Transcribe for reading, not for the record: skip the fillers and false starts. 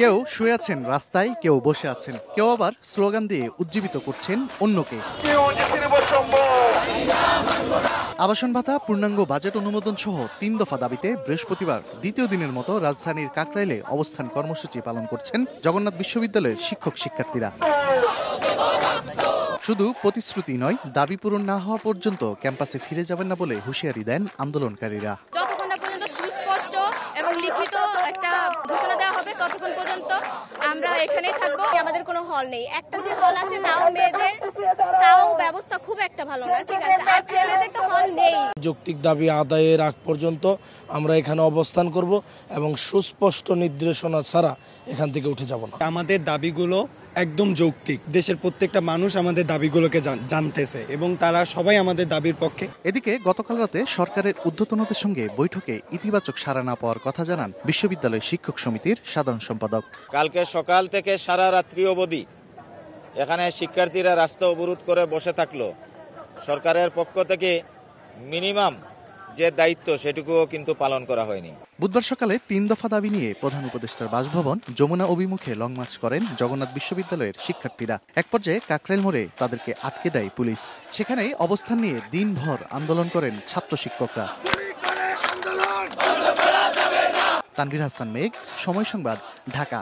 কেউ শুয়ে আছেন রাস্তায়, কেউ বসে আছেন, কেউ আবার স্লোগান দিয়ে উজ্জীবিত করছেন অন্যকে। আবাসন ভাতা, পূর্ণাঙ্গ বাজেট অনুমোদন সহ ৩ দফা দাবিতে বৃহস্পতিবার দ্বিতীয় দিনের মতো রাজধানীর কাকরাইলে অবস্থান কর্মসূচি পালন করছেন জগন্নাথ বিশ্ববিদ্যালয়ের শিক্ষক শিক্ষার্থীরা। শুধু প্রতিশ্রুতি নয়, দাবি পূরণ না হওয়া পর্যন্ত ক্যাম্পাসে ফিরে যাবেন না বলে হুঁশিয়ারি দেন আন্দোলনকারীরা। যতক্ষণ না পর্যন্ত সুস্পষ্ট এবং লিখিত একটা ঘোষণা দেওয়া হবে ততক্ষণ পর্যন্ত আমরা এখানেই থাকবো। আমাদের কোনো হল নেই, একটা যে হল আছে তাও মেয়েদের, তাও ব্যবস্থা খুব একটা ভালো না, ঠিক আছে, আর ছেলেদের তো হল নেই। যৌক্তিক দাবি আদায়ের আগ পর্যন্ত আমরা এখানে অবস্থান করব এবং সুস্পষ্ট নির্দেশনা ছাড়া এখান থেকে উঠে যাব না। আমাদের দাবিগুলো একদম যৌক্তিক, দেশের প্রত্যেকটা মানুষ আমাদের দাবিগুলোকে জানতেছে এবং তারা সবাই আমাদের দাবির পক্ষে। এদিকে গতকাল রাতে সরকারের ঊর্ধ্বতনদের সঙ্গে বৈঠকে ইতিবাচক সাড়া না পাওয়ার কথা জানান বিশ্ববিদ্যালয় শিক্ষক সমিতির সাধারণ সম্পাদক। কালকে সকাল থেকে সারা রাত্রি অবধি এখানে শিক্ষার্থীরা রাস্তা অবরোধ করে বসে থাকলো। সরকারের পক্ষ থেকে মিনিমাম যে দায়িত্ব সেটুকুও কিন্তু পালন করা হয়নি। বুধবার সকালে ৩ দফা দাবি নিয়ে প্রধান উপদেষ্টার বাসভবন যমুনা অভিমুখে লং মার্চ করেন জগন্নাথ বিশ্ববিদ্যালয়ের শিক্ষার্থীরা। এক পর্যায়ে কাকরাইল মোড়ে তাদেরকে আটকে দেয় পুলিশ। সেখানেই অবস্থান নিয়ে দিনভর আন্দোলন করেন ছাত্র শিক্ষকরা। তানভীর হাসান মেঘ, সময় সংবাদ, ঢাকা।